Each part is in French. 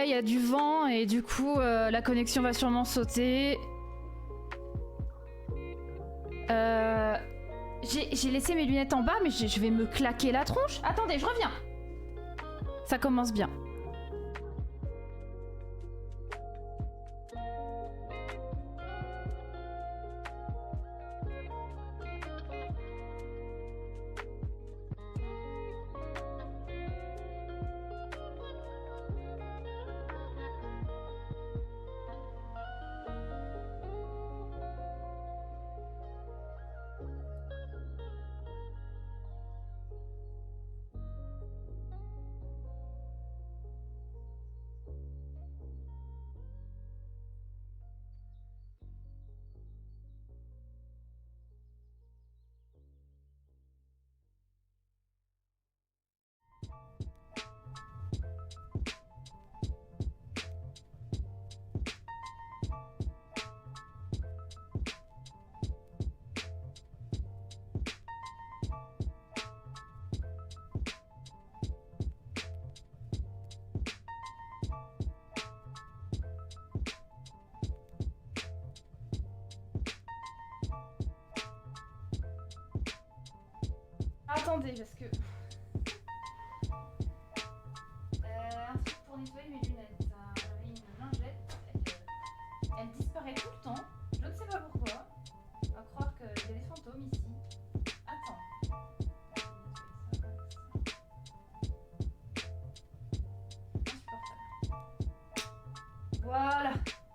Ouais, il y a du vent et du coup, la connexion va sûrement sauter. J'ai laissé mes lunettes en bas, mais je vais me claquer la tronche. Attendez, je reviens. Ça commence bien. Attendez, parce que... un truc pour nettoyer mes lunettes. J'avais une lingette. Elle disparaît tout le temps. Je ne sais pas pourquoi. On va croire qu'il y a des fantômes ici. Attends. Insupportable. Voilà.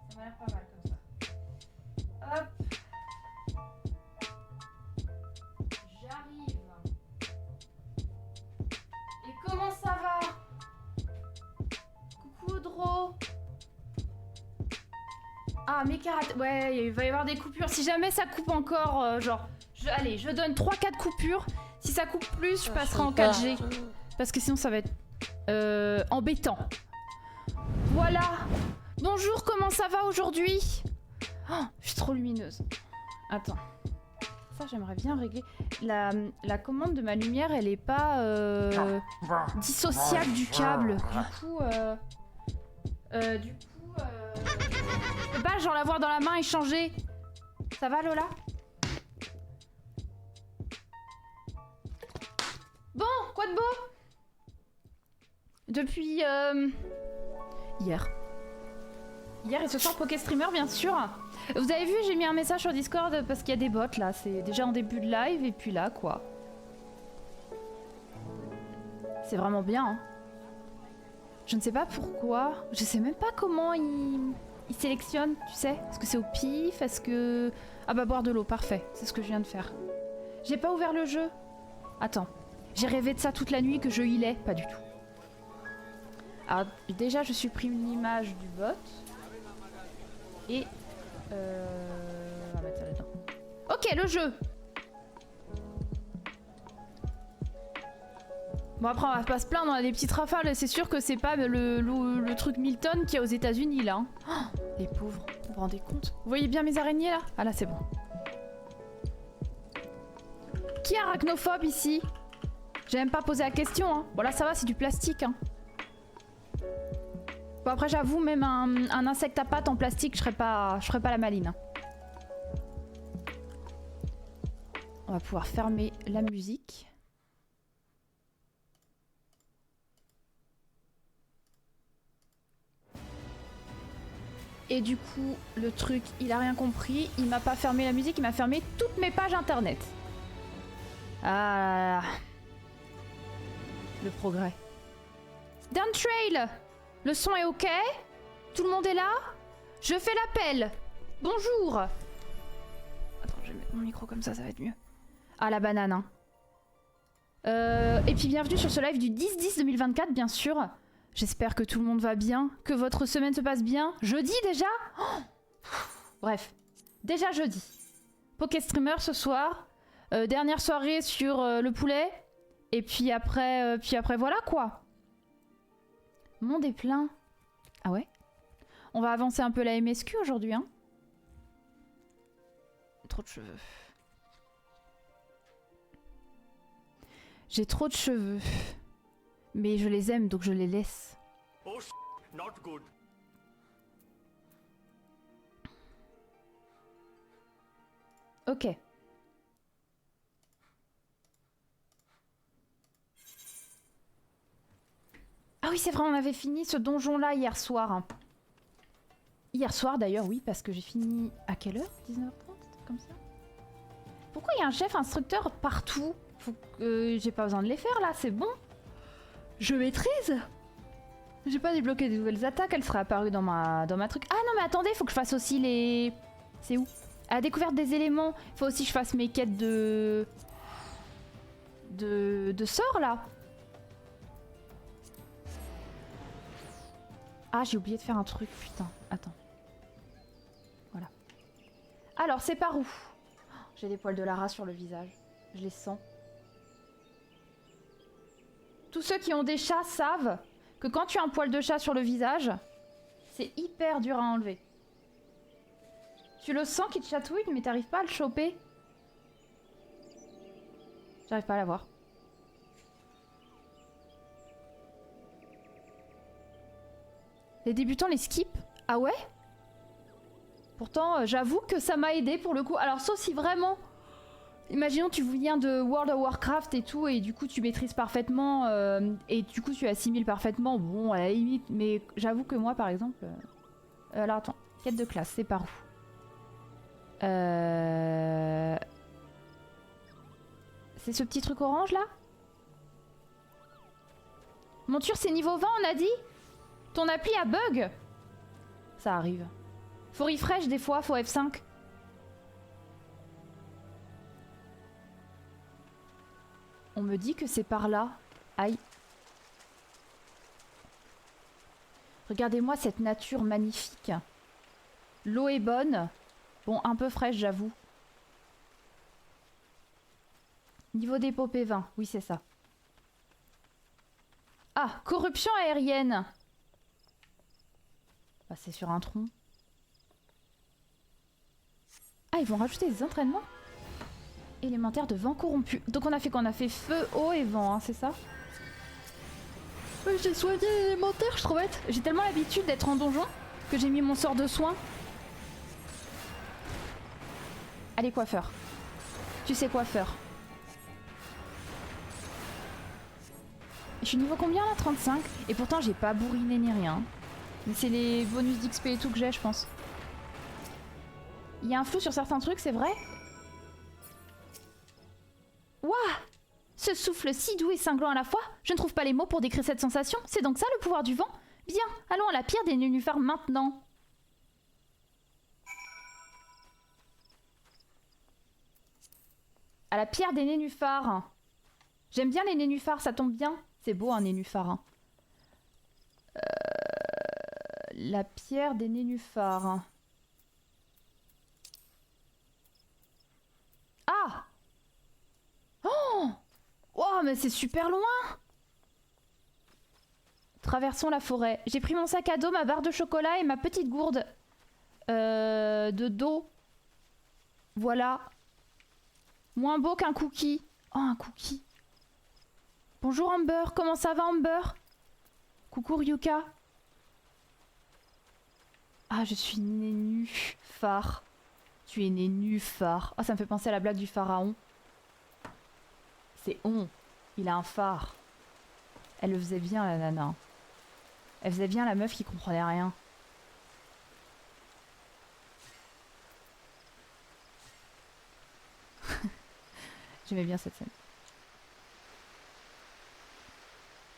Ça m'a l'air pas mal comme ça. Hop. J'arrive. Et comment ça va? Coucou Audro. Ah mes karatés. Ouais, il va y avoir des coupures. Si jamais ça coupe encore, genre... Allez, je donne 3-4 coupures. Si ça coupe plus, je passerai en 4G. Parce que sinon ça va être embêtant. Voilà. Bonjour, comment ça va aujourd'hui? Oh, je suis trop lumineuse. Attends. Ça, j'aimerais bien régler. La commande de ma lumière, elle est pas dissociable du câble. Du coup, je peux pas genre l'avoir dans la main et changer. Ça va, Lola? Bon, quoi de beau? Depuis hier. Hier et ce soir, Pokéstreamer, bien sûr. Vous avez vu, j'ai mis un message sur Discord parce qu'il y a des bots là. C'est déjà en début de live et puis là, quoi. C'est vraiment bien, hein. Je ne sais pas pourquoi. Je sais même pas comment il sélectionne, tu sais. Est-ce que c'est au pif? Est-ce que... Ah bah boire de l'eau, parfait. C'est ce que je viens de faire. J'ai pas ouvert le jeu. Attends. J'ai rêvé de ça toute la nuit que je healais. Pas du tout. Alors déjà, je supprime l'image du bot. Et... on va mettre ça là-dedans. Ok, le jeu. Bon après on va pas se plaindre, on a des petites rafales, c'est sûr que c'est pas le truc Milton qu'il y a aux États-Unis là. Hein. Oh, les pauvres, vous vous rendez compte? Vous voyez bien mes araignées là? Ah là c'est bon. Qui est arachnophobe ici? J'ai même pas posé la question. Hein. Bon là ça va, c'est du plastique. Hein. Bon après j'avoue, même un insecte à pattes en plastique, je ferais pas la maline. Hein. On va pouvoir fermer la musique. Et du coup, le truc, il a rien compris. Il m'a pas fermé la musique, il m'a fermé toutes mes pages internet. Ah. Le progrès. Down Trail! Le son est ok? Tout le monde est là? Je fais l'appel! Bonjour! Attends, je vais mettre mon micro comme ça va être mieux. Ah, la banane, hein. Et puis bienvenue sur ce live du 10-10-2024, bien sûr. J'espère que tout le monde va bien, que votre semaine se passe bien. Jeudi déjà? Oh, bref, déjà jeudi. Pokéstreamer ce soir. Dernière soirée sur le poulet. Et puis après voilà quoi. Monde est plein. Ah ouais? On va avancer un peu la MSQ aujourd'hui, hein. Trop de cheveux. J'ai trop de cheveux. Mais je les aime donc je les laisse. not good. Ok. Ah oui, c'est vrai, on avait fini ce donjon-là hier soir. Hier soir d'ailleurs, oui, parce que j'ai fini... À quelle heure? 19h30, comme ça. Pourquoi il y a un chef instructeur partout? Faut que... J'ai pas besoin de les faire là, c'est bon. Je maîtrise. J'ai pas débloqué des nouvelles attaques, elles seraient apparues dans ma truc. Ah non mais attendez, faut que je fasse aussi les... C'est où? À la découverte des éléments. Faut aussi que je fasse mes quêtes de sorts là. Ah, j'ai oublié de faire un truc, putain. Attends. Voilà. Alors, c'est par où? J'ai des poils de Lara sur le visage. Je les sens. Tous ceux qui ont des chats savent que quand tu as un poil de chat sur le visage, c'est hyper dur à enlever. Tu le sens qu'il te chatouille, mais t'arrives pas à le choper. J'arrive pas à l'avoir. Les débutants les skip. Ah ouais? Pourtant, j'avoue que ça m'a aidé pour le coup. Alors, sauf si vraiment... Imaginons tu viens de World of Warcraft et tout, et du coup tu maîtrises parfaitement, et du coup tu assimiles parfaitement, bon à la limite, mais j'avoue que moi par exemple... alors attends, quête de classe, c'est par où? C'est ce petit truc orange là? Monture c'est niveau 20 on a dit? Ton appli a bug? Ça arrive. Faut refresh des fois, faut F5. On me dit que c'est par là. Aïe. Regardez-moi cette nature magnifique. L'eau est bonne. Bon, un peu fraîche, j'avoue. Niveau d'épopée 20. Oui, c'est ça. Ah, corruption aérienne. Bah, c'est sur un tronc. Ah, ils vont rajouter des entraînements élémentaire de vent corrompu. Donc on a fait quoi? On a fait feu, eau et vent, hein, c'est ça? J'ai soigné l'élémentaire, je trouve bête. J'ai tellement l'habitude d'être en donjon que j'ai mis mon sort de soin. Allez, coiffeur. Tu sais coiffeur. Je suis niveau combien là? 35. Et pourtant j'ai pas bourriné ni rien. Mais c'est les bonus d'XP et tout que j'ai, je pense. Il y a un flou sur certains trucs, c'est vrai? Ouah! Ce souffle si doux et cinglant à la fois, je ne trouve pas les mots pour décrire cette sensation. C'est donc ça le pouvoir du vent? Bien, allons à la pierre des nénuphars maintenant. À la pierre des nénuphars. J'aime bien les nénuphars, ça tombe bien. C'est beau un nénuphar. Hein. La pierre des nénuphars. Ah! Oh! Oh, mais c'est super loin! Traversons la forêt. J'ai pris mon sac à dos, ma barre de chocolat et ma petite gourde de dos. Voilà. Moins beau qu'un cookie. Oh, un cookie. Bonjour Amber, comment ça va Amber? Coucou Ryuka. Ah, je suis nénuphar. Tu es nénuphar. Ah, ça me fait penser à la blague du pharaon. C'est on. Il a un phare. Elle le faisait bien, la nana. Elle faisait bien la meuf qui comprenait rien. J'aimais bien cette scène.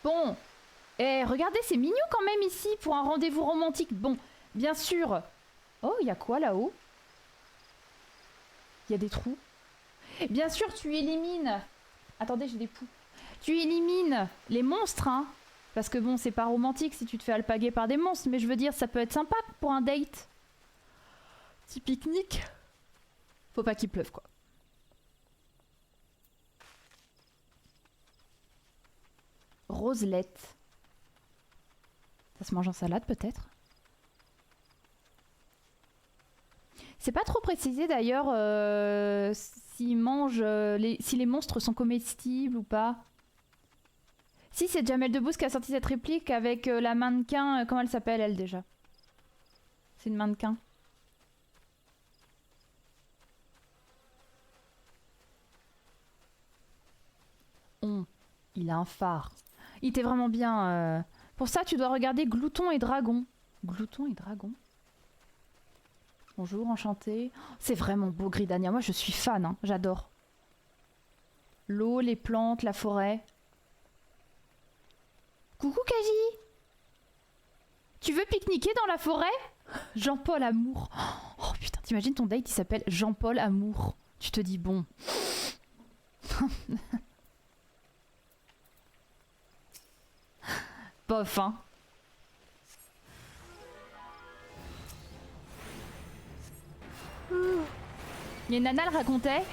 Bon. Eh, regardez, c'est mignon quand même ici pour un rendez-vous romantique. Bon, bien sûr. Oh, il y a quoi là-haut? Il y a des trous. Bien sûr, tu élimines... Attendez, j'ai des poux. Tu élimines les monstres, hein. Parce que bon, c'est pas romantique si tu te fais alpaguer par des monstres. Mais je veux dire, ça peut être sympa pour un date. Petit pique-nique. Faut pas qu'il pleuve, quoi. Roselette. Ça se mange en salade, peut-être? C'est pas trop précisé d'ailleurs s'ils mangent si les monstres sont comestibles ou pas. Si, c'est Jamel Debbouze qui a sorti cette réplique avec la mannequin... comment elle s'appelle, elle, déjà? C'est une mannequin. Il a un phare. Il était vraiment bien. Pour ça, tu dois regarder Glouton et Dragon. Glouton et Dragon. Bonjour, enchanté. C'est vraiment beau, Gridania. Moi, je suis fan, hein. J'adore. L'eau, les plantes, la forêt. Coucou, Kaji. Tu veux pique-niquer dans la forêt? Jean-Paul Amour. Oh putain, t'imagines ton date, il s'appelle Jean-Paul Amour. Tu te dis, bon... Bof, hein. Il y a une nana, elle racontait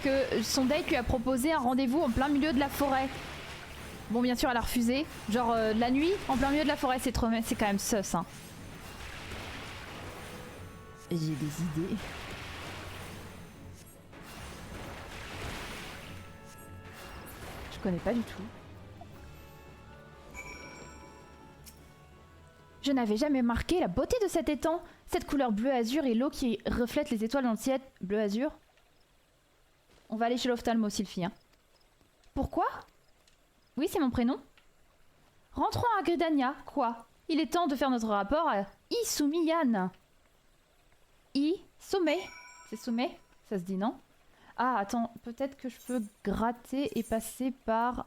que son date lui a proposé un rendez-vous en plein milieu de la forêt. Bon, bien sûr, elle a refusé. Genre, la nuit, en plein milieu de la forêt, c'est quand même sus, hein. J'ai des idées. Je connais pas du tout. Je n'avais jamais marqué la beauté de cet étang. Cette couleur bleu azur et l'eau qui reflète les étoiles dans le ciel bleu azur. On va aller chez l'ophtalmo, Sylphie. Hein. Pourquoi? Oui, c'est mon prénom. Rentrons à Gridania. Quoi? Il est temps de faire notre rapport à Isumiyan. Sommet. C'est sommet? Ça se dit, non? Ah, attends. Peut-être que je peux gratter et passer par...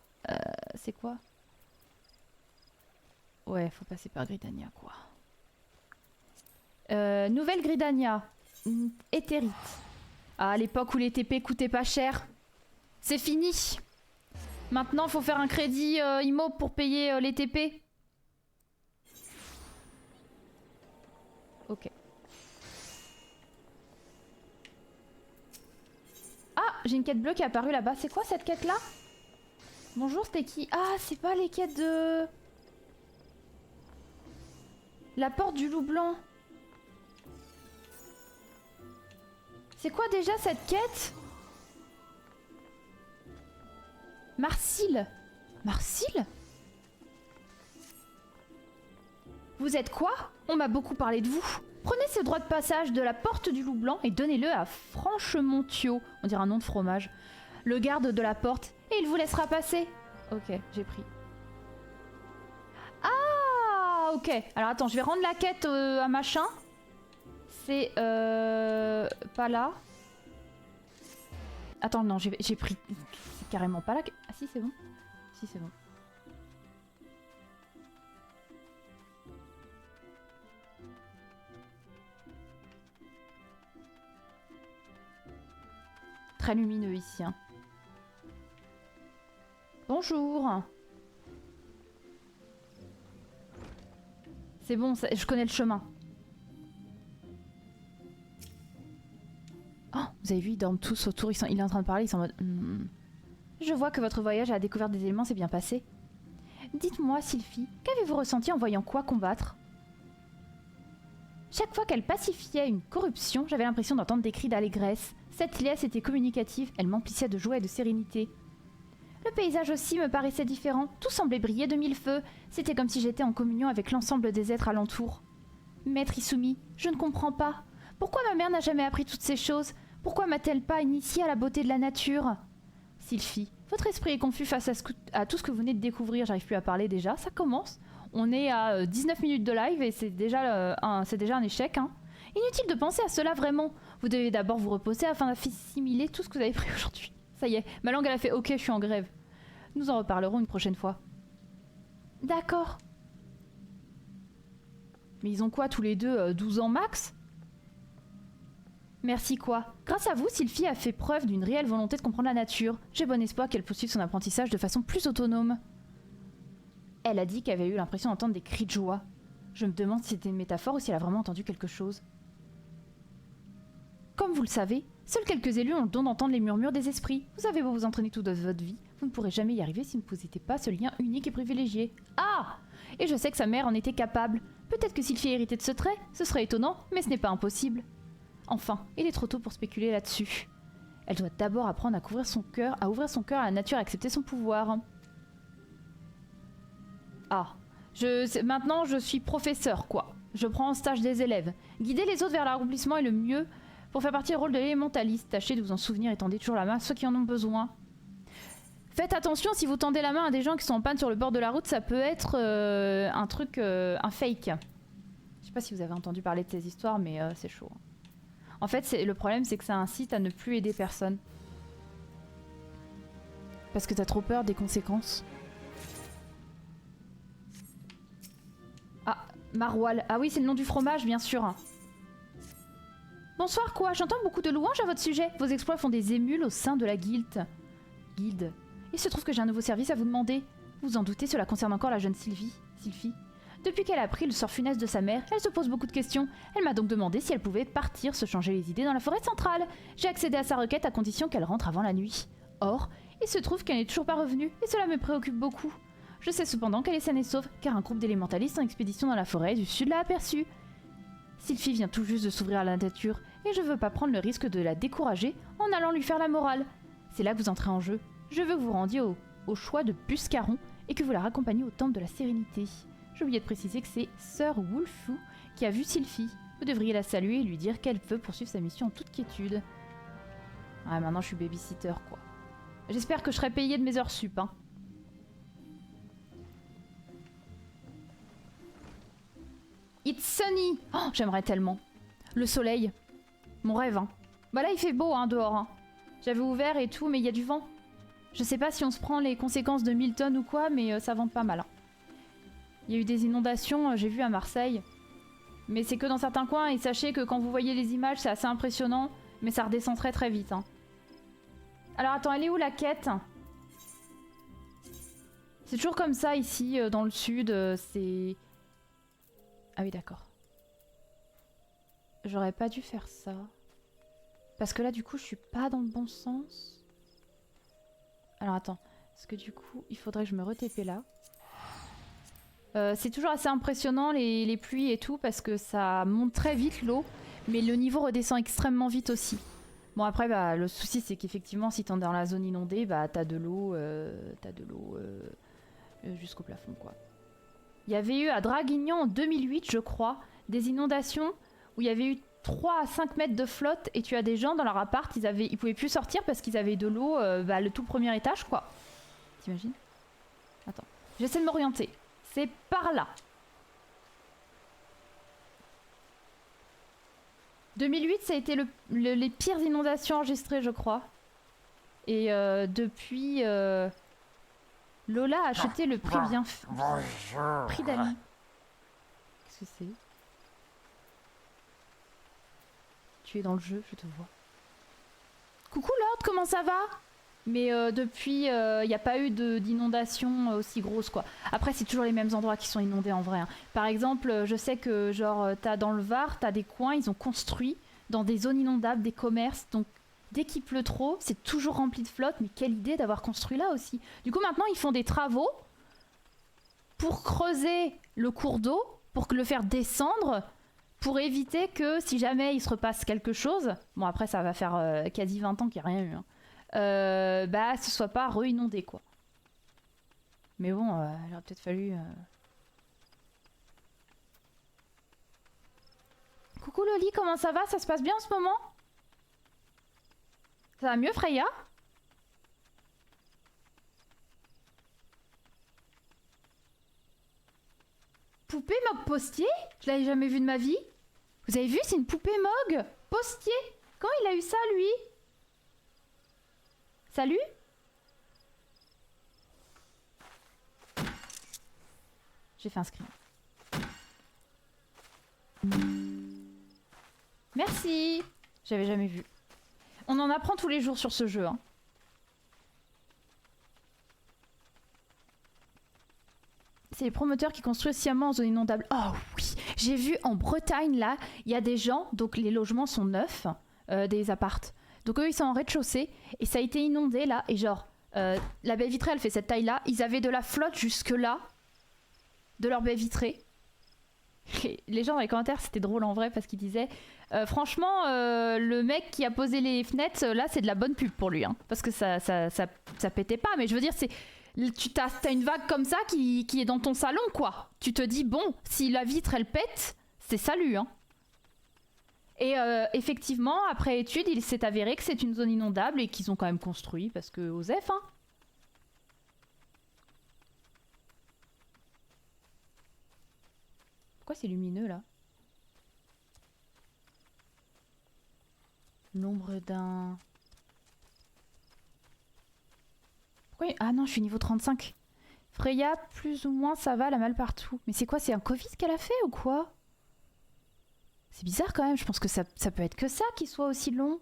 c'est quoi? Ouais, faut passer par Gridania, quoi. Nouvelle Gridania. Éthérite. Ah, à l'époque où les TP coûtaient pas cher. C'est fini. Maintenant, faut faire un crédit IMO pour payer les TP. Ok. Ah, j'ai une quête bleue qui est apparue là-bas. C'est quoi cette quête-là? Bonjour, c'était qui? Ah, c'est pas les quêtes de... La porte du loup blanc. C'est quoi déjà cette quête? Marcille. Marcille? Vous êtes quoi? On m'a beaucoup parlé de vous. Prenez ce droit de passage de la porte du loup blanc et donnez-le à Franchemontio. On dirait un nom de fromage. Le garde de la porte. Et il vous laissera passer. Ok, j'ai pris. Ah, ok. Alors attends, je vais rendre la quête à machin. C'est pas là. Attends, non, j'ai pris... C'est carrément pas là. Ah si, c'est bon. Si, c'est bon. Très lumineux ici. Hein. Bonjour. C'est bon, je connais le chemin. Oh, vous avez vu, ils dorment tous autour. Il est en train de parler, ils sont en mode... Je vois que votre voyage à la découverte des éléments s'est bien passé. Dites-moi, Sylphie, qu'avez-vous ressenti en voyant quoi combattre? Chaque fois qu'elle pacifiait une corruption, j'avais l'impression d'entendre des cris d'allégresse. Cette liesse était communicative, elle m'emplissait de joie et de sérénité. Le paysage aussi me paraissait différent, tout semblait briller de mille feux. C'était comme si j'étais en communion avec l'ensemble des êtres alentour. Maître Isumi, je ne comprends pas. Pourquoi ma mère n'a jamais appris toutes ces choses? Pourquoi m'a-t-elle pas initiée à la beauté de la nature? Sylphie, votre esprit est confus face à tout ce que vous venez de découvrir. J'arrive plus à parler déjà, ça commence. On est à 19 minutes de live et c'est déjà un échec. Hein. Inutile de penser à cela vraiment. Vous devez d'abord vous reposer afin d'assimiler tout ce que vous avez pris aujourd'hui. Ça y est, ma langue elle a fait ok, je suis en grève. Nous en reparlerons une prochaine fois. D'accord. Mais ils ont quoi tous les deux 12 ans max? Merci quoi. Grâce à vous, Sylphie a fait preuve d'une réelle volonté de comprendre la nature. J'ai bon espoir qu'elle poursuive son apprentissage de façon plus autonome. Elle a dit qu'elle avait eu l'impression d'entendre des cris de joie. Je me demande si c'était une métaphore ou si elle a vraiment entendu quelque chose. Comme vous le savez, seuls quelques élus ont le don d'entendre les murmures des esprits. Vous avez beau vous entraîner toute votre vie, vous ne pourrez jamais y arriver si vous ne possédez pas ce lien unique et privilégié. Ah! Et je sais que sa mère en était capable. Peut-être que Sylphie a hérité de ce trait, ce serait étonnant, mais ce n'est pas impossible. Enfin, il est trop tôt pour spéculer là-dessus. Elle doit d'abord apprendre à ouvrir son cœur à la nature et à accepter son pouvoir. Ah. Maintenant, je suis professeur, quoi. Je prends en stage des élèves. Guider les autres vers l'accomplissement est le mieux pour faire partie du rôle de l'élémentaliste. Tâchez de vous en souvenir et tendez toujours la main à ceux qui en ont besoin. Faites attention, si vous tendez la main à des gens qui sont en panne sur le bord de la route, ça peut être un truc, un fake. Je sais pas si vous avez entendu parler de ces histoires, mais c'est chaud. En fait, le problème, c'est que ça incite à ne plus aider personne. Parce que t'as trop peur des conséquences. Ah, Maroilles. Ah oui, c'est le nom du fromage, bien sûr. Bonsoir, quoi. J'entends beaucoup de louanges à votre sujet. Vos exploits font des émules au sein de la guilde. Il se trouve que j'ai un nouveau service à vous demander. Vous en doutez, cela concerne encore la jeune Sylvie. Depuis qu'elle a appris le sort funeste de sa mère, elle se pose beaucoup de questions. Elle m'a donc demandé si elle pouvait partir se changer les idées dans la forêt centrale. J'ai accédé à sa requête à condition qu'elle rentre avant la nuit. Or, il se trouve qu'elle n'est toujours pas revenue, et cela me préoccupe beaucoup. Je sais cependant qu'elle est saine et sauve, car un groupe d'élémentalistes en expédition dans la forêt du sud l'a aperçue. Sylvie vient tout juste de s'ouvrir à la nature, et je veux pas prendre le risque de la décourager en allant lui faire la morale. C'est là que vous entrez en jeu. Je veux que vous rendiez au choix de Buscaron, et que vous la raccompagniez au temple de la sérénité. J'ai oublié de préciser que c'est Sœur Wolfou qui a vu Sylvie. Vous devriez la saluer et lui dire qu'elle peut poursuivre sa mission en toute quiétude. Ah, maintenant je suis babysitter, quoi. J'espère que je serai payée de mes heures sup, hein. It's sunny. Oh, j'aimerais tellement. Le soleil. Mon rêve, hein. Bah là, il fait beau, hein, dehors. Hein. J'avais ouvert et tout, mais il y a du vent. Je sais pas si on se prend les conséquences de Milton ou quoi, mais ça vente pas mal. Hein. Il y a eu des inondations, j'ai vu à Marseille. Mais c'est que dans certains coins, et sachez que quand vous voyez les images, c'est assez impressionnant, mais ça redescend très très vite. Hein. Alors attends, elle est où la quête? C'est toujours comme ça ici, dans le sud, c'est... Ah oui, d'accord. J'aurais pas dû faire ça. Parce que là, du coup, je suis pas dans le bon sens. Alors attends, parce que du coup, il faudrait que je me re-TP là. C'est toujours assez impressionnant les pluies et tout parce que ça monte très vite l'eau, mais le niveau redescend extrêmement vite aussi. Bon après bah, le souci c'est qu'effectivement si t'es dans la zone inondée, bah t'as de l'eau jusqu'au plafond quoi. Il y avait eu à Draguignan en 2008 je crois, des inondations où il y avait eu 3 à 5 mètres de flotte et tu as des gens dans leur appart, ils pouvaient plus sortir parce qu'ils avaient de l'eau le tout premier étage quoi. T'imagines? Attends, j'essaie de m'orienter. C'est par là. 2008, ça a été les pires inondations enregistrées, je crois. Et depuis, Lola a acheté le prix bien... Prix d'Ali. Qu'est-ce que c'est? Tu es dans le jeu, je te vois. Coucou Lord, comment ça va? Mais depuis, il n'y a pas eu d'inondation aussi grosse quoi. Après, c'est toujours les mêmes endroits qui sont inondés en vrai. Hein. Par exemple, je sais que genre dans le Var, t'as des coins, ils ont construit dans des zones inondables, des commerces. Donc dès qu'il pleut trop, c'est toujours rempli de flotte. Mais quelle idée d'avoir construit là aussi. Du coup, maintenant, ils font des travaux pour creuser le cours d'eau, pour le faire descendre, pour éviter que si jamais il se repasse quelque chose, bon après ça va faire quasi 20 ans qu'il n'y a rien eu. Hein. Bah ce soit pas re-inondé quoi. Mais bon, il aurait peut-être fallu... Coucou Loli, comment ça va? Ça se passe bien en ce moment? Ça va mieux Freya? Poupée Mog Postier? Je l'avais jamais vu de ma vie. Vous avez vu, c'est une poupée Mog Postier. Quand il a eu ça lui? Salut? J'ai fait un screen. Merci. J'avais jamais vu. On en apprend tous les jours sur ce jeu. Hein. C'est les promoteurs qui construisent sciemment en zone inondable. Oh oui, j'ai vu en Bretagne là, il y a des gens, donc les logements sont neufs, des appartes. Donc eux ils sont en rez-de-chaussée et ça a été inondé là et genre la baie vitrée elle fait cette taille là, ils avaient de la flotte jusque là de leur baie vitrée. Et les gens dans les commentaires c'était drôle en vrai parce qu'ils disaient franchement le mec qui a posé les fenêtres là c'est de la bonne pub pour lui hein, parce que ça pétait pas mais je veux dire c'est T'as une vague comme ça qui est dans ton salon, quoi. Tu te dis, bon, si la vitre, elle pète, c'est salut, hein. Et effectivement, après étude, il s'est avéré que c'est une zone inondable et qu'ils ont quand même construit, parce que Osef, hein. Pourquoi c'est lumineux, là? L'ombre d'un... Pourquoi... Ah non, je suis niveau 35. Freya, plus ou moins, ça va, elle a mal partout. Mais c'est quoi, c'est un Covid qu'elle a fait ou quoi? C'est bizarre quand même, je pense que ça peut être que ça qui soit aussi long.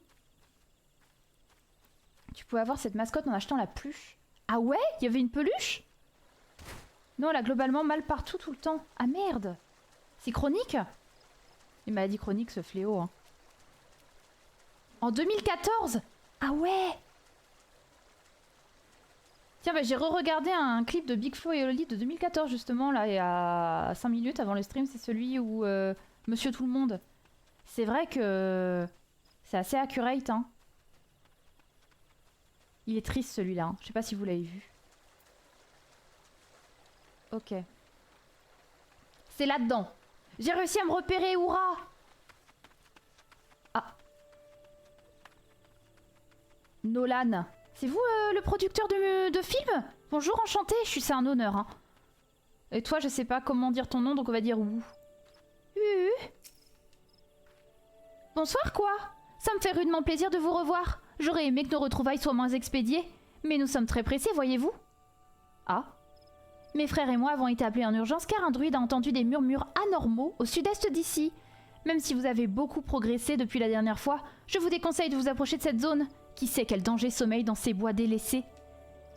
Tu pouvais avoir cette mascotte en achetant la peluche. Ah ouais? Il y avait une peluche? Non, elle a globalement mal partout tout le temps. Ah merde! C'est chronique? Les maladies chroniques, ce fléau, hein. En 2014? Ah ouais! Tiens, bah, j'ai re-regardé un clip de Big Flo et Oli de 2014, justement, là, il y a 5 minutes avant le stream. C'est celui où Monsieur Tout le Monde. C'est vrai que c'est assez accurate, hein. Il est triste, celui-là. Hein. Je sais pas si vous l'avez vu. Ok. C'est là-dedans. J'ai réussi à me repérer, hurrah! Ah. Nolan. C'est vous le producteur de film? Bonjour, enchanté, c'est un honneur. Hein. Et toi, je sais pas comment dire ton nom, donc on va dire où. Bonsoir, quoi. Ça me fait rudement plaisir de vous revoir. J'aurais aimé que nos retrouvailles soient moins expédiées, mais nous sommes très pressés, voyez-vous. Ah. Mes frères et moi avons été appelés en urgence car un druide a entendu des murmures anormaux au sud-est d'ici. Même si vous avez beaucoup progressé depuis la dernière fois, je vous déconseille de vous approcher de cette zone. Qui sait quel danger sommeille dans ces bois délaissés?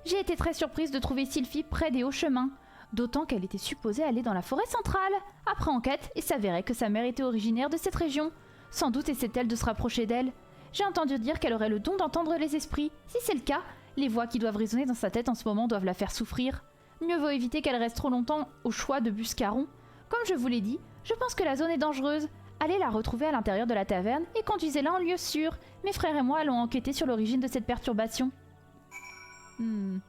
J'ai été très surprise de trouver Sylphie près des hauts chemins, d'autant qu'elle était supposée aller dans la forêt centrale. Après enquête, il s'avérait que sa mère était originaire de cette région. Sans doute essaie-t-elle de se rapprocher d'elle. J'ai entendu dire qu'elle aurait le don d'entendre les esprits. Si c'est le cas, les voix qui doivent résonner dans sa tête en ce moment doivent la faire souffrir. Mieux vaut éviter qu'elle reste trop longtemps au choix de Buscaron. Comme je vous l'ai dit, je pense que la zone est dangereuse. Allez la retrouver à l'intérieur de la taverne et conduisez-la en lieu sûr. Mes frères et moi allons enquêter sur l'origine de cette perturbation. Il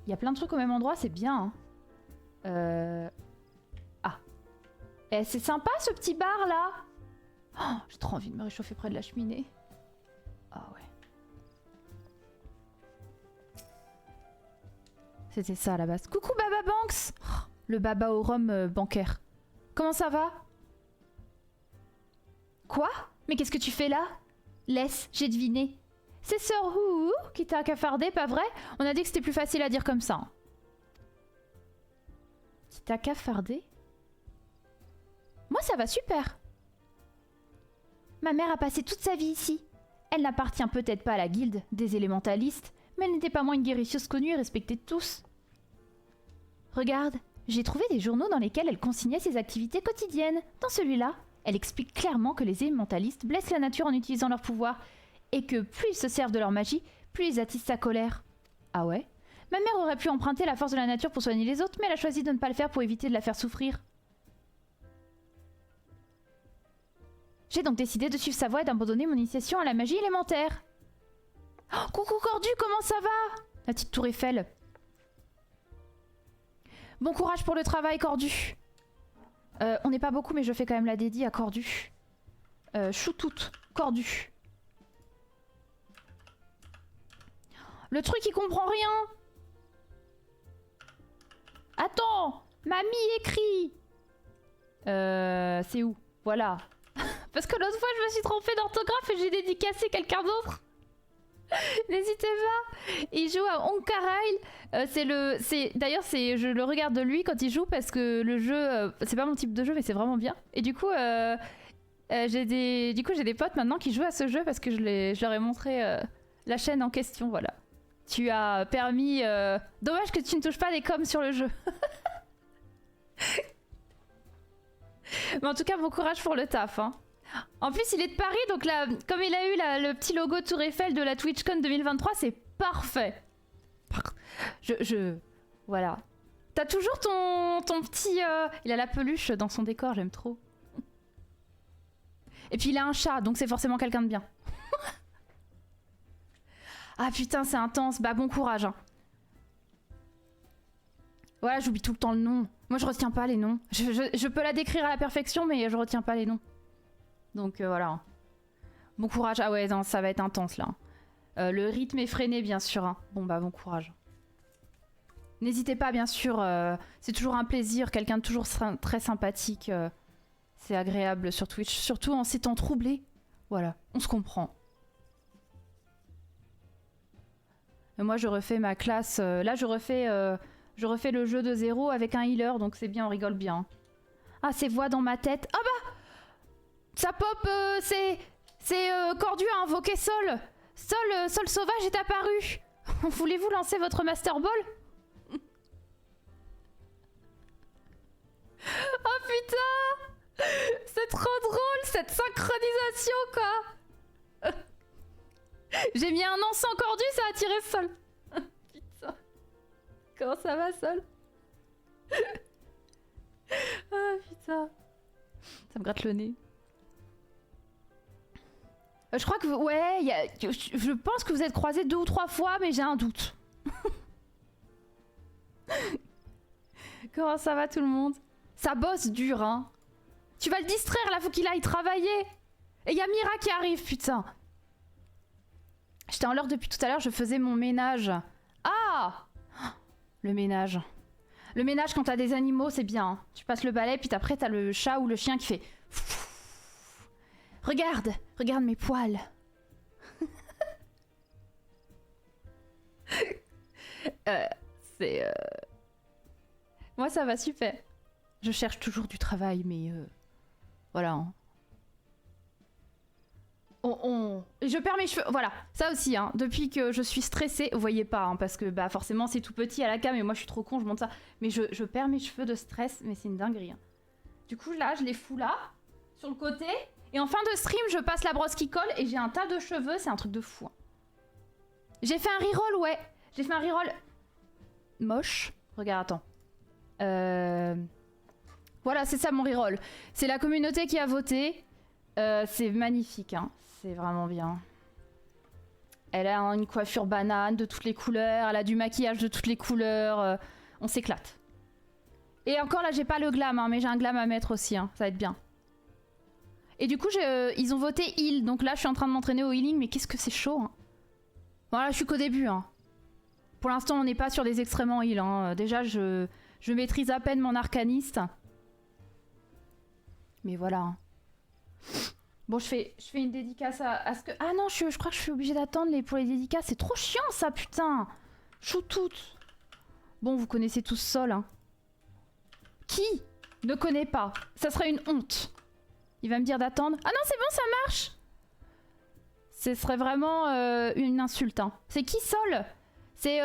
y a plein de trucs au même endroit, c'est bien. Hein. Ah. Eh, c'est sympa ce petit bar là. Oh, j'ai trop envie de me réchauffer près de la cheminée. Ah ouais. C'était ça à la base. Coucou Baba Banks. Oh, le baba au rhum bancaire. Comment ça va? Quoi? Mais qu'est-ce que tu fais là? Laisse, j'ai deviné. C'est Sir Hou qui t'a cafardé, pas vrai? On a dit que c'était plus facile à dire comme ça. Qui t'a cafardé? Moi ça va super. Ma mère a passé toute sa vie ici. Elle n'appartient peut-être pas à la guilde des élémentalistes, mais elle n'était pas moins une guérisseuse connue et respectée de tous. Regarde, j'ai trouvé des journaux dans lesquels elle consignait ses activités quotidiennes. Dans celui-là, elle explique clairement que les élémentalistes blessent la nature en utilisant leur pouvoir, et que plus ils se servent de leur magie, plus ils attisent sa colère. Ah ouais? Ma mère aurait pu emprunter la force de la nature pour soigner les autres, mais elle a choisi de ne pas le faire pour éviter de la faire souffrir. J'ai donc décidé de suivre sa voie et d'abandonner mon initiation à la magie élémentaire. Oh, coucou Cordu, comment ça va? La petite tour Eiffel. Bon courage pour le travail, Cordu. On n'est pas beaucoup, mais je fais quand même la dédie à Cordu. Choutout, Cordu. Le truc, il comprend rien. Attends, mamie écrit. C'est où? Voilà. Parce que l'autre fois, je me suis trompée d'orthographe et j'ai dédicacé quelqu'un d'autre. N'hésitez pas. Il joue à Onkarail. D'ailleurs, je le regarde de lui quand il joue parce que le jeu, c'est pas mon type de jeu, mais c'est vraiment bien. Et du coup, j'ai des potes maintenant qui jouent à ce jeu parce que je leur ai montré la chaîne en question. Voilà. Tu as permis. Dommage que tu ne touches pas des coms sur le jeu. Mais en tout cas, bon courage pour le taf. Hein. En plus, il est de Paris, donc là, comme il a eu le petit logo Tour Eiffel de la TwitchCon 2023, c'est parfait. Voilà. T'as toujours ton petit... Il a la peluche dans son décor, j'aime trop. Et puis il a un chat, donc c'est forcément quelqu'un de bien. Ah putain, c'est intense. Bah bon courage. Hein. Voilà, j'oublie tout le temps le nom. Moi, je retiens pas les noms. Je peux la décrire à la perfection, mais je retiens pas les noms. Donc voilà. Bon courage. Ah ouais, non, ça va être intense là. Le rythme effréné, bien sûr. Hein. Bon bah bon courage. N'hésitez pas, bien sûr. C'est toujours un plaisir. Quelqu'un de toujours très sympathique. C'est agréable sur Twitch. Surtout en ces temps troublés. Voilà, on se comprend. Et moi, je refais ma classe. Là, je refais le jeu de zéro avec un healer. Donc c'est bien, on rigole bien. Ah, ces voix dans ma tête. Ah bah ça pop, c'est Cordu a invoqué Sol. Sol sauvage est apparu. Voulez-vous lancer votre Master Ball? Oh putain, c'est trop drôle cette synchronisation quoi. J'ai mis un an sans Cordu, ça a tiré Sol. Putain. Comment ça va Sol? Ah putain. Ça me gratte le nez. Je crois que... Ouais, je pense que vous êtes croisés 2 ou 3 fois, mais j'ai un doute. Comment ça va tout le monde? Ça bosse dur, hein. Tu vas le distraire, là, faut qu'il aille travailler. Et il y a Mira qui arrive, putain. J'étais en l'heure depuis tout à l'heure, je faisais mon ménage. Ah! Le ménage. Le ménage, quand t'as des animaux, c'est bien. Hein. Tu passes le balai, puis après, t'as le chat ou le chien qui fait... Regarde mes poils. Moi, ça va super. Je cherche toujours du travail, mais voilà. Hein. Je perds mes cheveux. Voilà, ça aussi. Hein. Depuis que je suis stressée, vous voyez pas, hein, parce que bah forcément c'est tout petit à la cam, et moi je suis trop con, je monte ça. Mais je perds mes cheveux de stress, mais c'est une dinguerie. Hein. Du coup là, je les fous là, sur le côté. Et en fin de stream, je passe la brosse qui colle et j'ai un tas de cheveux, c'est un truc de fou. Hein. J'ai fait un reroll, ouais. J'ai fait un reroll moche. Regarde, attends. Voilà, c'est ça mon reroll. C'est la communauté qui a voté. C'est magnifique, hein. C'est vraiment bien. Elle a une coiffure banane de toutes les couleurs. Elle a du maquillage de toutes les couleurs. On s'éclate. Et encore là, j'ai pas le glam, hein, mais j'ai un glam à mettre aussi. Hein. Ça va être bien. Et du coup, ils ont voté heal. Donc là, je suis en train de m'entraîner au healing. Mais qu'est-ce que c'est chaud. Hein. Voilà, je suis qu'au début. Hein. Pour l'instant, on n'est pas sur des extrêmement heal. Hein. Déjà, je maîtrise à peine mon arcaniste. Mais voilà. Hein. Bon, je fais une dédicace à ce que... Ah non, je crois que je suis obligée d'attendre pour les dédicaces. C'est trop chiant, ça, putain. Choutoute. Bon, vous connaissez tous Sol. Hein. Qui ne connaît pas? Ça serait une honte. Il va me dire d'attendre. Ah non, c'est bon, ça marche. Ce serait vraiment une insulte. Hein. C'est qui Sol? C'est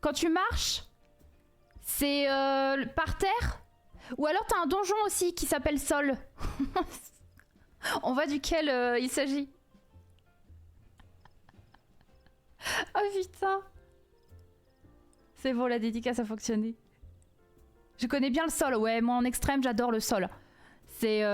quand tu marches, c'est par terre. Ou alors t'as un donjon aussi qui s'appelle Sol. On voit duquel il s'agit. Oh putain. C'est bon, la dédicace a fonctionné. Je connais bien le Sol. Ouais, moi en extrême, j'adore le Sol. C'est...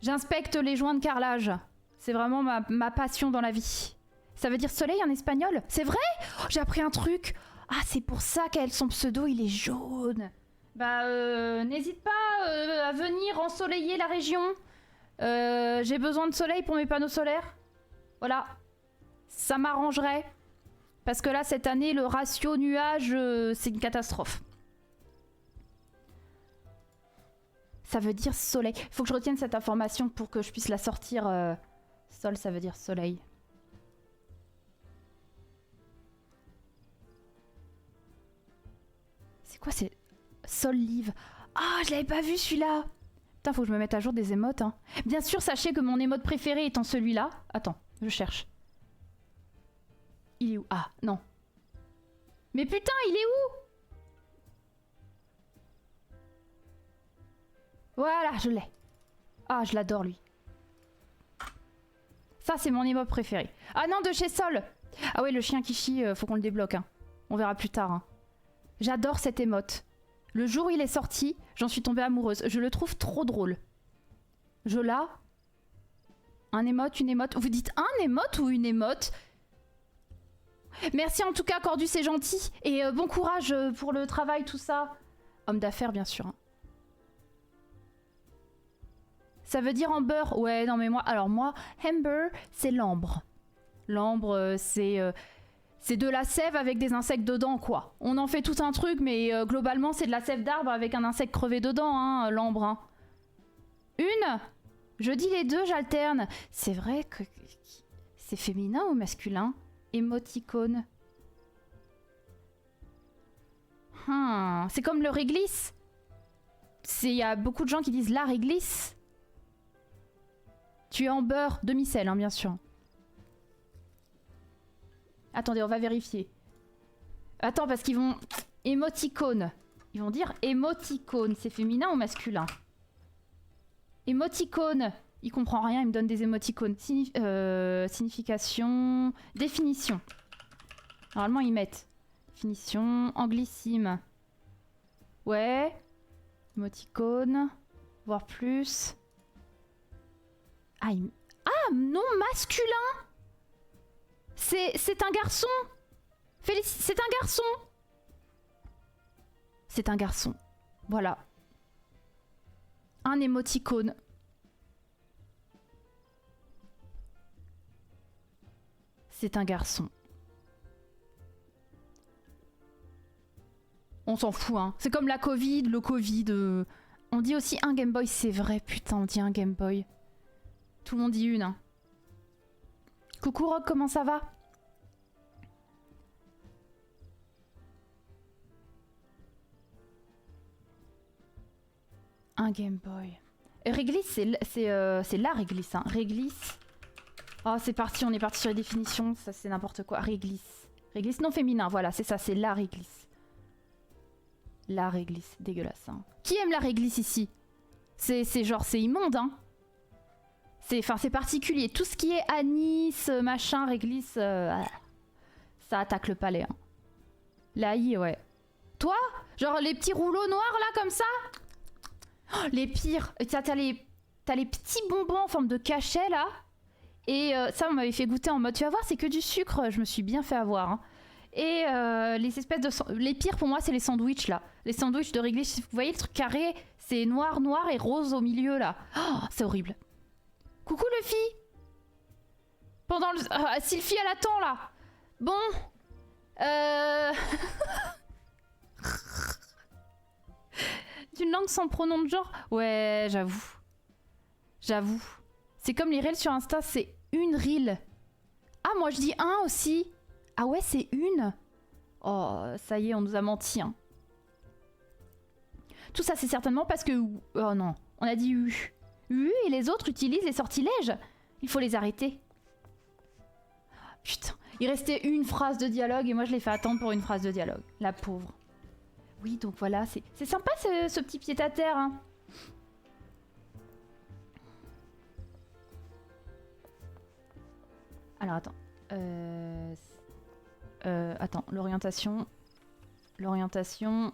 j'inspecte les joints de carrelage. C'est vraiment ma passion dans la vie. Ça veut dire soleil en espagnol? C'est vrai? Oh, j'ai appris un truc. Ah, c'est pour ça qu'elle, son pseudo, il est jaune. Bah, n'hésite pas à venir ensoleiller la région. J'ai besoin de soleil pour mes panneaux solaires. Voilà. Ça m'arrangerait. Parce que là, cette année, le ratio nuage, c'est une catastrophe. Ça veut dire soleil. Il faut que je retienne cette information pour que je puisse la sortir. Sol, ça veut dire soleil. C'est quoi, c'est... Sol Live. Ah, je l'avais pas vu celui-là. Putain, faut que je me mette à jour des émotes. Hein. Bien sûr, sachez que mon émote préféré étant celui-là. Attends, je cherche. Il est où? Ah, non. Mais putain, il est où? Voilà, je l'ai. Ah, je l'adore, lui. Ça, c'est mon émote préféré. Ah non, de chez Sol. Ah ouais, le chien qui chie, faut qu'on le débloque. Hein. On verra plus tard. Hein. J'adore cette émote. Le jour où il est sorti, j'en suis tombée amoureuse. Je le trouve trop drôle. Je Un émote, une émote. Vous dites un émote ou une émote? Merci en tout cas, Cordus, c'est gentil. Et bon courage pour le travail, tout ça. Homme d'affaires, bien sûr. Hein. Ça veut dire amber. Ouais, non mais moi... Alors moi, amber, c'est l'ambre. L'ambre, c'est de la sève avec des insectes dedans, quoi. On en fait tout un truc, mais globalement, c'est de la sève d'arbre avec un insecte crevé dedans, hein, l'ambre. Hein. Une? Je dis les deux, j'alterne. C'est vrai que... C'est féminin ou masculin? Émoticône. C'est comme le réglisse. Il y a beaucoup de gens qui disent la réglisse. Tu es en beurre, demi-sel, hein, bien sûr. Attendez, on va vérifier. Attends, parce qu'ils vont... Émoticône. Ils vont dire émoticône. C'est féminin ou masculin? Émoticône. Il comprend rien, il me donne des émoticônes. Signification... Définition. Normalement, ils mettent... Définition... Anglicime. Ouais. Émoticône. Voire plus. Ah, non, masculin. C'est un garçon. C'est un garçon. C'est un garçon. Voilà. Un émoticône. C'est un garçon. On s'en fout, hein. C'est comme la Covid, le Covid. On dit aussi un Game Boy, c'est vrai, putain, on dit un Game Boy. Tout le monde dit une, hein. Coucou Rock, comment ça va? Un Game Boy. Réglisse, c'est la réglisse, hein. Réglisse. Oh, c'est parti, on est parti sur les définitions. Ça, c'est n'importe quoi. Réglisse. Réglisse non féminin, voilà, c'est ça, c'est la réglisse. La réglisse, dégueulasse, hein. Qui aime la réglisse ici? C'est genre, c'est immonde, hein. C'est particulier. Tout ce qui est anis, machin, réglisse, ça attaque le palais. Hein. L'ail, ouais. Toi? Genre les petits rouleaux noirs là, comme ça? Oh, les pires. T'as les petits bonbons en forme de cachet là. Et ça, on m'avait fait goûter en mode, tu vas voir, c'est que du sucre. Je me suis bien fait avoir. Hein. Et les espèces de... Les pires pour moi, c'est les sandwichs là. Les sandwichs de réglisse. Vous voyez le truc carré? C'est noir, noir et rose au milieu là. Oh, c'est horrible. Coucou Luffy. Pendant le... Sylphie, elle attend là. Bon. D'une langue sans pronom de genre. Ouais, j'avoue. J'avoue. C'est comme les reels sur Insta, c'est une reel. Ah, moi je dis un aussi. Ah ouais, c'est une. Oh, ça y est, on nous a menti. Hein. Tout ça, c'est certainement parce que... Oh non, on a dit U. Et les autres utilisent les sortilèges. Il faut les arrêter. Putain, il restait une phrase de dialogue et moi je l'ai fait attendre pour une phrase de dialogue. La pauvre. Oui, donc voilà, c'est sympa ce petit pied-à-terre. Hein. Alors attends. Attends, l'orientation. L'orientation.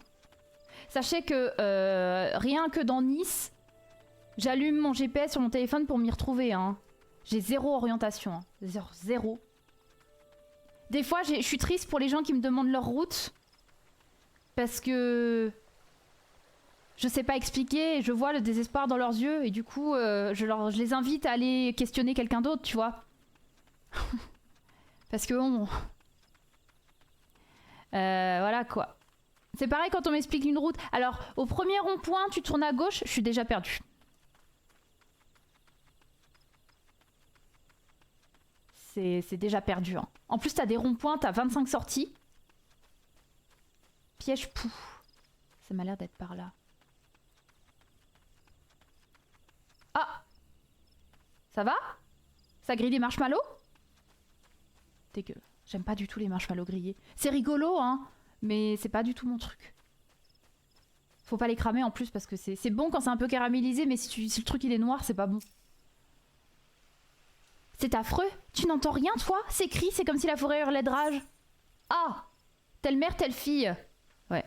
Sachez que rien que dans Nice... J'allume mon GPS sur mon téléphone pour m'y retrouver. Hein. J'ai zéro orientation. Hein. Zéro. Des fois, je suis triste pour les gens qui me demandent leur route. Parce que... Je sais pas expliquer. Je vois le désespoir dans leurs yeux. Et du coup, je les invite à aller questionner quelqu'un d'autre, tu vois. Parce que bon... voilà quoi. C'est pareil quand on m'explique une route. Alors, au premier rond-point, tu tournes à gauche. Je suis déjà perdue. C'est déjà perdu. Hein. En plus, t'as des ronds-points, t'as 25 sorties. Piège pou. Ça m'a l'air d'être par là. Ah! Ça va? Ça grille des marshmallows? Dégueu. J'aime pas du tout les marshmallows grillés. C'est rigolo, hein, mais c'est pas du tout mon truc. Faut pas les cramer en plus parce que c'est bon quand c'est un peu caramélisé, mais si le truc il est noir, c'est pas bon. C'est affreux. Tu n'entends rien, toi? C'est cri, c'est comme si la forêt hurlait de rage. Ah! Telle mère, telle fille. Ouais.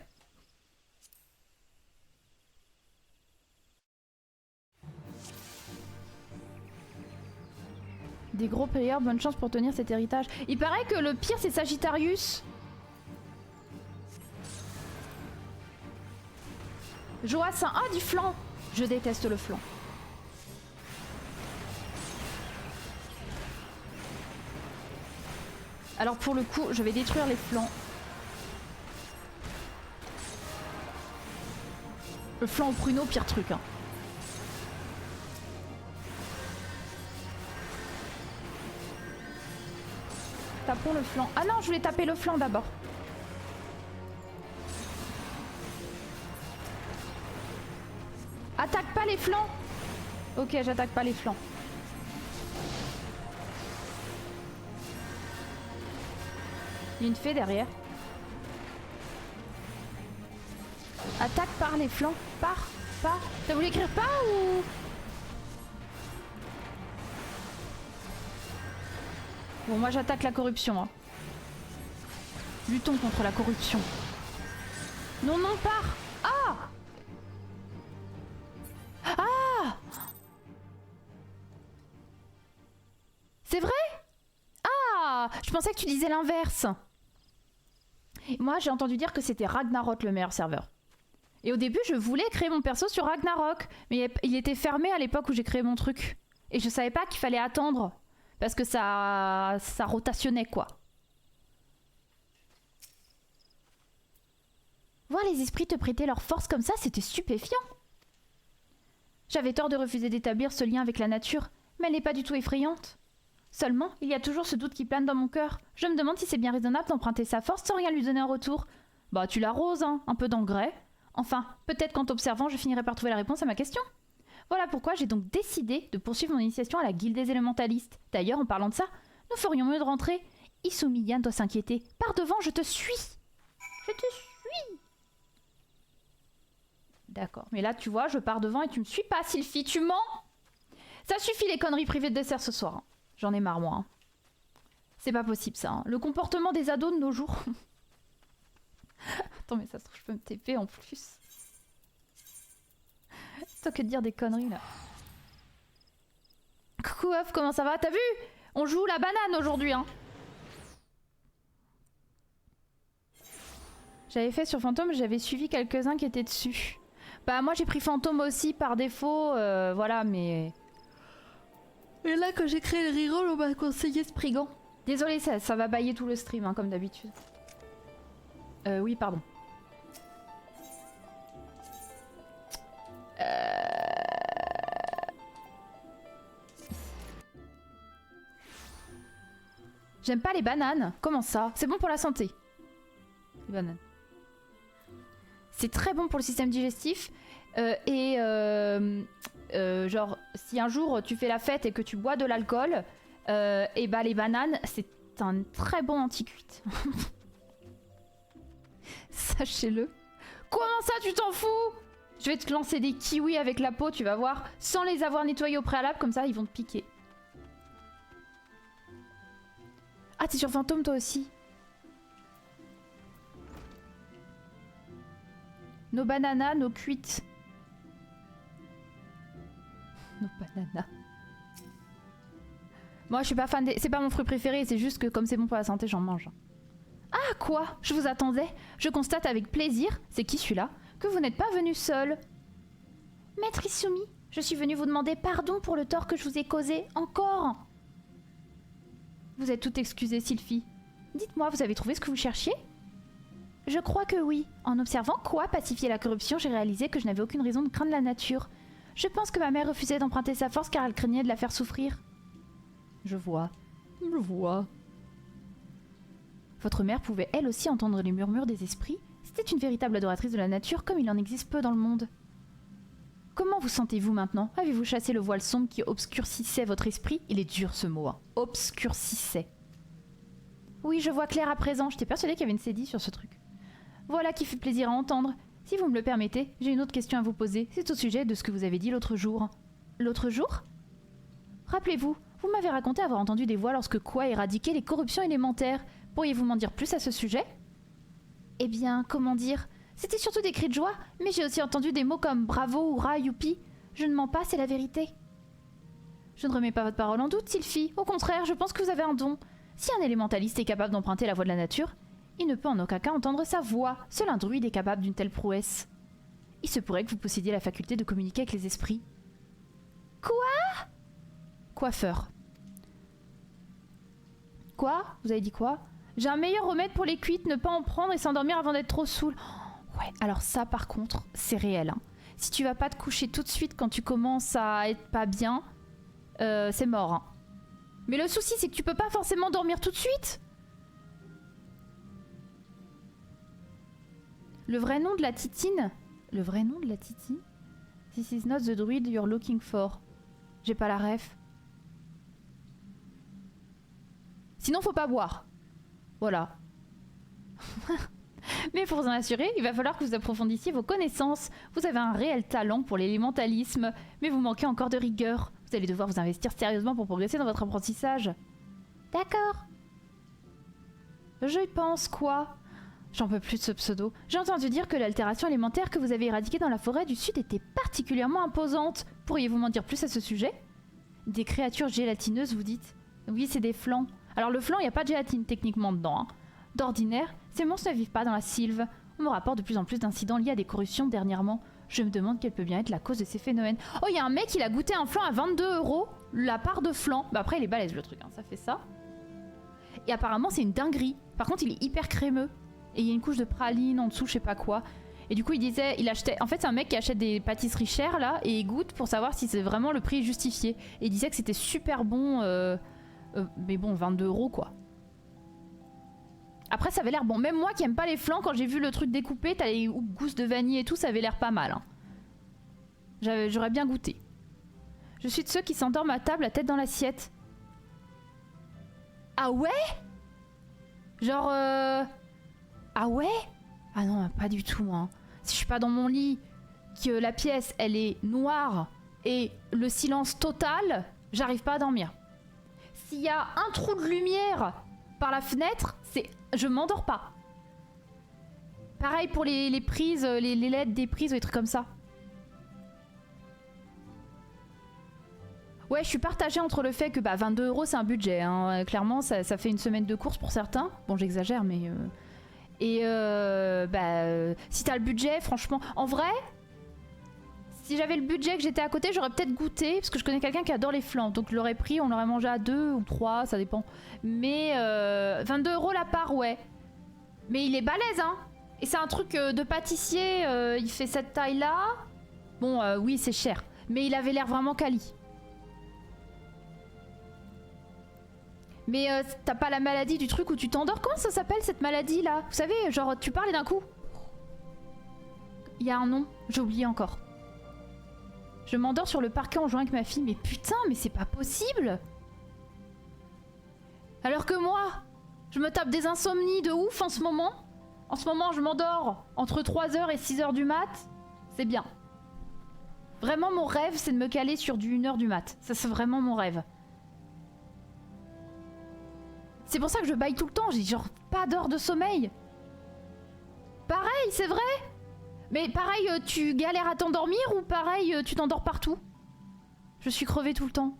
Des gros players, bonne chance pour tenir cet héritage. Il paraît que le pire c'est Sagittarius. Joassin, ah du flanc. Je déteste le flanc. Alors pour le coup, je vais détruire les flancs. Le flanc au pruneau, pire truc. Hein. Tapons le flanc. Ah non, je voulais taper le flanc d'abord. Attaque pas les flancs. Ok, j'attaque pas les flancs. Il y a une fée derrière. Attaque par les flancs. Par. T'as voulu écrire pas ou... Bon, moi j'attaque la corruption. Hein. Luttons contre la corruption. Non, non, pars. Ah. Ah. C'est vrai? Ah. Je pensais que tu disais l'inverse. Moi j'ai entendu dire que c'était Ragnarok le meilleur serveur. Et au début je voulais créer mon perso sur Ragnarok. Mais il était fermé à l'époque où j'ai créé mon truc. Et je savais pas qu'il fallait attendre. Parce que ça rotationnait quoi. Voir les esprits te prêter leur force comme ça, c'était stupéfiant. J'avais tort de refuser d'établir ce lien avec la nature, mais elle n'est pas du tout effrayante. Seulement, il y a toujours ce doute qui plane dans mon cœur. Je me demande si c'est bien raisonnable d'emprunter sa force sans rien lui donner en retour. Bah tu l'arroses, hein, un peu d'engrais. Enfin, peut-être qu'en t'observant, je finirai par trouver la réponse à ma question. Voilà pourquoi j'ai donc décidé de poursuivre mon initiation à la guilde des élémentalistes. D'ailleurs, en parlant de ça, nous ferions mieux de rentrer. Isumiyan doit s'inquiéter. Par devant, je te suis. Je te suis. D'accord, mais là, tu vois, je pars devant et tu me suis pas, Sylphie, tu mens. Ça suffit les conneries privées de dessert ce soir. Hein. J'en ai marre, moi. Hein. C'est pas possible, ça. Hein. Le comportement des ados de nos jours. Attends, mais ça se trouve, je peux me TP en plus. Plutôt que de dire des conneries, là. Coucou, Off, comment ça va? T'as vu? On joue la banane aujourd'hui, hein. J'avais fait sur Fantôme, j'avais suivi quelques-uns qui étaient dessus. Bah, moi, j'ai pris Fantôme aussi par défaut, voilà, mais... Et là, quand j'ai créé le reroll, on m'a conseillé Spriggan. Désolé, ça va bailler tout le stream, hein, comme d'habitude. Oui, pardon. J'aime pas les bananes. Comment ça? C'est bon pour la santé. Les bananes. C'est très bon pour le système digestif. Genre, si un jour tu fais la fête et que tu bois de l'alcool, et bah les bananes, c'est un très bon anti-cuite. Sachez-le. Comment ça, tu t'en fous? Je vais te lancer des kiwis avec la peau, tu vas voir, sans les avoir nettoyés au préalable, comme ça ils vont te piquer. Ah, t'es sur Fantôme toi aussi? Nos bananas, nos cuites. Nos bananas. Moi je suis pas fan des... C'est pas mon fruit préféré, c'est juste que comme c'est bon pour la santé, j'en mange. Ah quoi? Je vous attendais. Je constate avec plaisir, c'est qui celui-là, que vous n'êtes pas venu seul. Maître Isumi, je suis venu vous demander pardon pour le tort que je vous ai causé, encore. Vous êtes toute excusée, Sylphie. Dites-moi, vous avez trouvé ce que vous cherchiez? Je crois que oui. En observant quoi pacifier la corruption, j'ai réalisé que je n'avais aucune raison de craindre la nature. Je pense que ma mère refusait d'emprunter sa force car elle craignait de la faire souffrir. Je vois. Je vois. Votre mère pouvait elle aussi entendre les murmures des esprits. C'était une véritable adoratrice de la nature comme il en existe peu dans le monde. Comment vous sentez-vous maintenant? Avez-vous chassé le voile sombre qui obscurcissait votre esprit? Il est dur ce mot, hein. Obscurcissait. Oui, je vois clair à présent. J'étais persuadée qu'il y avait une cédille sur ce truc. Voilà qui fait plaisir à entendre. Si vous me le permettez, j'ai une autre question à vous poser. C'est au sujet de ce que vous avez dit l'autre jour. L'autre jour? Rappelez-vous, vous m'avez raconté avoir entendu des voix lorsque Quoi éradiquait les corruptions élémentaires. Pourriez-vous m'en dire plus à ce sujet? Eh bien, comment dire? C'était surtout des cris de joie, mais j'ai aussi entendu des mots comme bravo, hurrah, youpi. Je ne mens pas, c'est la vérité. Je ne remets pas votre parole en doute, Sylphie. Au contraire, je pense que vous avez un don. Si un élémentaliste est capable d'emprunter la voix de la nature, il ne peut en aucun cas entendre sa voix. Seul un druide est capable d'une telle prouesse. Il se pourrait que vous possédiez la faculté de communiquer avec les esprits. Quoi? Coiffeur. Quoi? Vous avez dit quoi? J'ai un meilleur remède pour les cuites, ne pas en prendre et s'endormir avant d'être trop saoul. Ouais, alors ça par contre, c'est réel. Hein. Si tu vas pas te coucher tout de suite quand tu commences à être pas bien, c'est mort. Hein. Mais le souci, c'est que tu peux pas forcément dormir tout de suite. Le vrai nom de la titine? Le vrai nom de la titine? This is not the druid you're looking for. J'ai pas la ref. Sinon, faut pas boire. Voilà. Mais pour vous en assurer, il va falloir que vous approfondissiez vos connaissances. Vous avez un réel talent pour l'élémentalisme, mais vous manquez encore de rigueur. Vous allez devoir vous investir sérieusement pour progresser dans votre apprentissage. D'accord. Je pense quoi? J'en peux plus de ce pseudo. J'ai entendu dire que l'altération élémentaire que vous avez éradiquée dans la forêt du sud était particulièrement imposante. Pourriez-vous m'en dire plus à ce sujet? Des créatures gélatineuses, vous dites? Oui, c'est des flancs. Alors le flanc, il n'y a pas de gélatine techniquement dedans. Hein. D'ordinaire, ces monstres ne vivent pas dans la sylve. On me rapporte de plus en plus d'incidents liés à des corruptions dernièrement. Je me demande quelle peut bien être la cause de ces phénomènes. Oh, il y a un mec, il a goûté un flan à 22 €, la part de flan. Bah après, il est balèze le truc, hein, ça fait ça. Et apparemment, c'est une dinguerie. Par contre, il est hyper crémeux. Et il y a une couche de praline en dessous, je sais pas quoi. Et du coup, il disait, il achetait... En fait, c'est un mec qui achète des pâtisseries chères, là, et il goûte pour savoir si c'est vraiment le prix justifié. Et il disait que c'était super bon, mais bon, 22 €, quoi. Après, ça avait l'air bon. Même moi qui aime pas les flans, quand j'ai vu le truc découpé, t'as les gousses de vanille et tout, ça avait l'air pas mal. Hein. J'aurais bien goûté. Je suis de ceux qui s'endorment à table, la tête dans l'assiette. Ah ouais? Genre... Ah ouais? Ah non, pas du tout. Hein. Si je suis pas dans mon lit, que la pièce, elle est noire et le silence total, j'arrive pas à dormir. S'il y a un trou de lumière par la fenêtre, je m'endors pas. Pareil pour les prises, les LED des prises ou des trucs comme ça. Ouais, je suis partagée entre le fait que 22 € c'est un budget. Hein. Clairement, ça fait une semaine de course pour certains. Bon, j'exagère, mais... si t'as le budget, franchement... En vrai, si j'avais le budget que j'étais à côté, j'aurais peut-être goûté. Parce que je connais quelqu'un qui adore les flans. Donc je l'aurais pris, on l'aurait mangé à 2 ou 3, ça dépend. Mais 22 € la part, ouais. Mais il est balèze, hein. Et c'est un truc de pâtissier. Il fait cette taille-là. Bon, oui, c'est cher. Mais il avait l'air vraiment quali. Mais t'as pas la maladie du truc où tu t'endors? Comment ça s'appelle cette maladie là? Vous savez, genre tu parles et d'un coup... Il y a un nom, j'ai oublié encore. Je m'endors sur le parquet en jouant avec ma fille. Mais putain, mais c'est pas possible! Alors que moi, je me tape des insomnies de ouf en ce moment. En ce moment, je m'endors entre 3h et 6h du mat. C'est bien. Vraiment, mon rêve, c'est de me caler sur du 1h du mat. Ça, c'est vraiment mon rêve. C'est pour ça que je baille tout le temps, j'ai genre pas d'heure de sommeil. Pareil, c'est vrai. Mais pareil, tu galères à t'endormir ou pareil, tu t'endors partout? Je suis crevée tout le temps.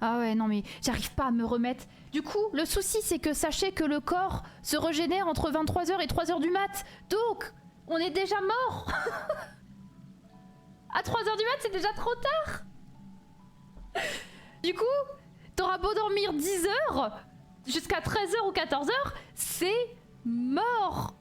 Ah ouais, non mais j'arrive pas à me remettre. Du coup, le souci c'est que sachez que le corps se régénère entre 23h et 3h du mat. Donc, on est déjà mort. À 3h du mat, c'est déjà trop tard. Du coup, t'auras beau dormir 10 heures... Jusqu'à 13h ou 14h, c'est mort.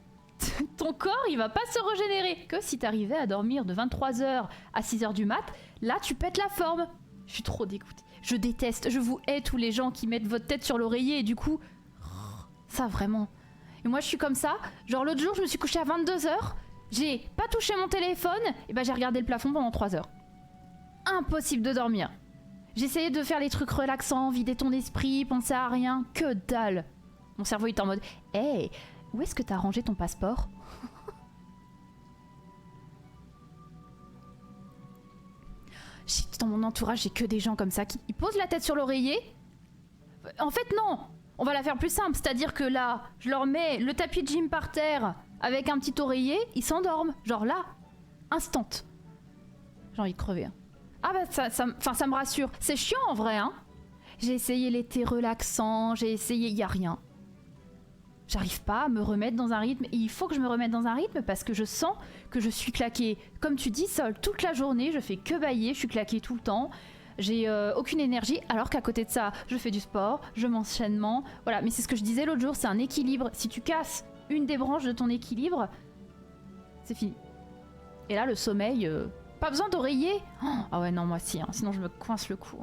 Ton corps, il va pas se régénérer. Que si t'arrivais à dormir de 23h à 6h du mat, là, tu pètes la forme. Je suis trop dégoûtée. Je déteste, je vous hais tous les gens qui mettent votre tête sur l'oreiller et du coup... Ça, vraiment. Et moi, je suis comme ça. Genre, l'autre jour, je me suis couchée à 22h. J'ai pas touché mon téléphone. Et bah, j'ai regardé le plafond pendant 3 heures. Impossible de dormir. J'essayais de faire les trucs relaxants, vider ton esprit, penser à rien. Que dalle. Mon cerveau est en mode « Hey, où est-ce que t'as rangé ton passeport ?» Dans mon entourage, j'ai que des gens comme ça qui posent la tête sur l'oreiller. En fait, non. On va la faire plus simple. C'est-à-dire que là, je leur mets le tapis de gym par terre avec un petit oreiller. Ils s'endorment. Genre là, instant. J'ai envie de crever. Hein. Ah bah ça me rassure. C'est chiant en vrai, hein. J'ai essayé les thés relaxants, j'ai essayé, y a rien. J'arrive pas à me remettre dans un rythme. Et il faut que je me remette dans un rythme parce que je sens que je suis claquée. Comme tu dis, Sol, toute la journée, je fais que bailler, je suis claquée tout le temps. J'ai aucune énergie, alors qu'à côté de ça, je fais du sport, je m'enchaînement. Voilà, mais c'est ce que je disais l'autre jour, c'est un équilibre. Si tu casses une des branches de ton équilibre, c'est fini. Et là, le sommeil, pas besoin d'oreiller. Oh, ah ouais, non, moi si, hein, sinon je me coince le cou.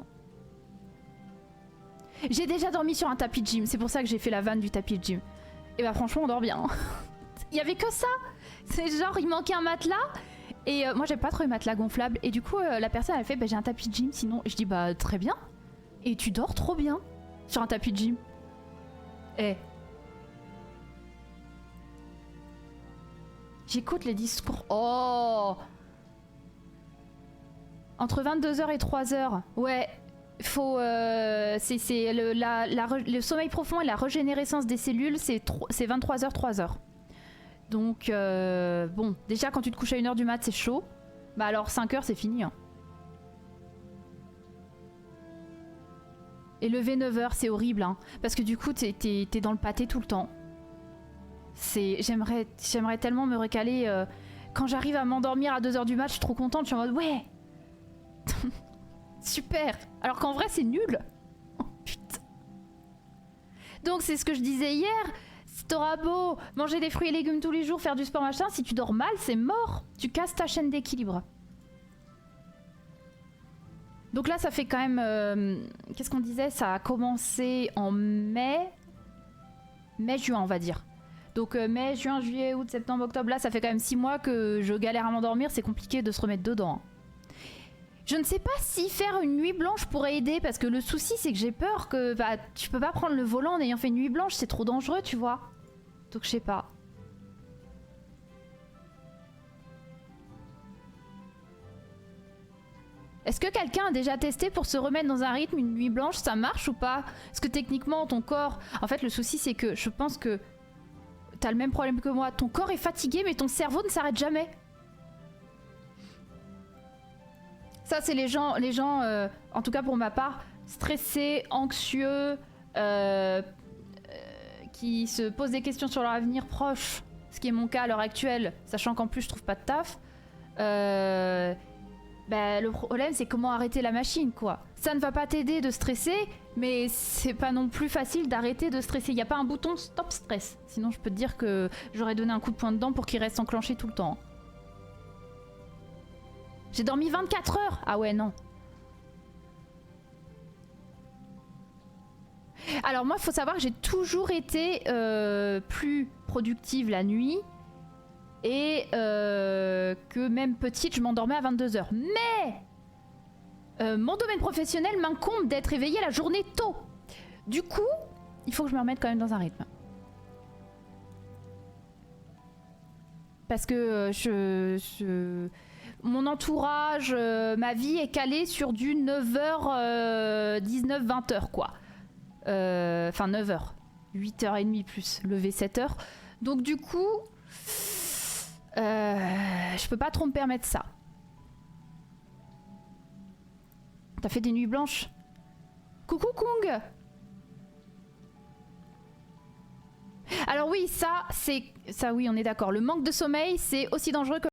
J'ai déjà dormi sur un tapis de gym, c'est pour ça que j'ai fait la vanne du tapis de gym. Et bah franchement, on dort bien. Il y avait que ça. C'est genre, il manquait un matelas. Et moi, j'ai pas trouvé matelas gonflable. Et du coup, la personne, elle fait, bah j'ai un tapis de gym sinon. Et je dis, bah très bien. Et tu dors trop bien sur un tapis de gym. Eh. J'écoute les discours. Oh. Entre 22h et 3h. Ouais. Faut. C'est le sommeil profond et la régénérescence des cellules, c'est 23h, 3h. Donc, bon, déjà quand tu te couches à 1h du mat, c'est chaud. Bah alors 5h, c'est fini. Hein. Et lever 9h, c'est horrible. Hein, parce que du coup, t'es dans le pâté tout le temps. J'aimerais tellement me recaler. Quand j'arrive à m'endormir à 2h du mat, je suis trop contente. Je suis en mode, ouais. Super. Alors qu'en vrai, c'est nul. Oh putain. Donc, c'est ce que je disais hier. T'auras beau manger des fruits et légumes tous les jours, faire du sport machin, si tu dors mal, c'est mort. Tu casses ta chaîne d'équilibre. Donc là, ça fait quand même... Qu'est-ce qu'on disait? Ça a commencé en mai... Mai-juin, on va dire. Donc mai, juin, juillet, août, septembre, octobre. Là, ça fait quand même 6 mois que je galère à m'endormir. C'est compliqué de se remettre dedans. Je ne sais pas si faire une nuit blanche pourrait aider. Parce que le souci, c'est que j'ai peur que... Bah, tu peux pas prendre le volant en ayant fait une nuit blanche. C'est trop dangereux, tu vois. Donc je sais pas. Est-ce que quelqu'un a déjà testé pour se remettre dans un rythme une nuit blanche? Ça marche ou pas? Parce que techniquement ton corps... En fait le souci c'est que je pense que t'as le même problème que moi. Ton corps est fatigué mais ton cerveau ne s'arrête jamais. Ça c'est les gens en tout cas pour ma part, stressés, anxieux, qui se posent des questions sur leur avenir proche, ce qui est mon cas à l'heure actuelle, sachant qu'en plus je trouve pas de taf. Bah, le problème c'est comment arrêter la machine quoi. Ça ne va pas t'aider de stresser, mais c'est pas non plus facile d'arrêter de stresser. Il n'y a pas un bouton stop stress. Sinon je peux te dire que j'aurais donné un coup de poing dedans pour qu'il reste enclenché tout le temps. J'ai dormi 24 heures. Ah ouais non. Alors moi, il faut savoir que j'ai toujours été plus productive la nuit et que même petite, je m'endormais à 22h. Mais mon domaine professionnel m'incombe d'être éveillée la journée tôt. Du coup, il faut que je me remette quand même dans un rythme. Parce que mon entourage, ma vie est calée sur du 9h, 19, 20h quoi. Enfin 9h, 8h30 plus, lever 7h. Donc du coup, je peux pas trop me permettre ça. T'as fait des nuits blanches? Coucou Kung. Alors oui, ça oui on est d'accord. Le manque de sommeil c'est aussi dangereux que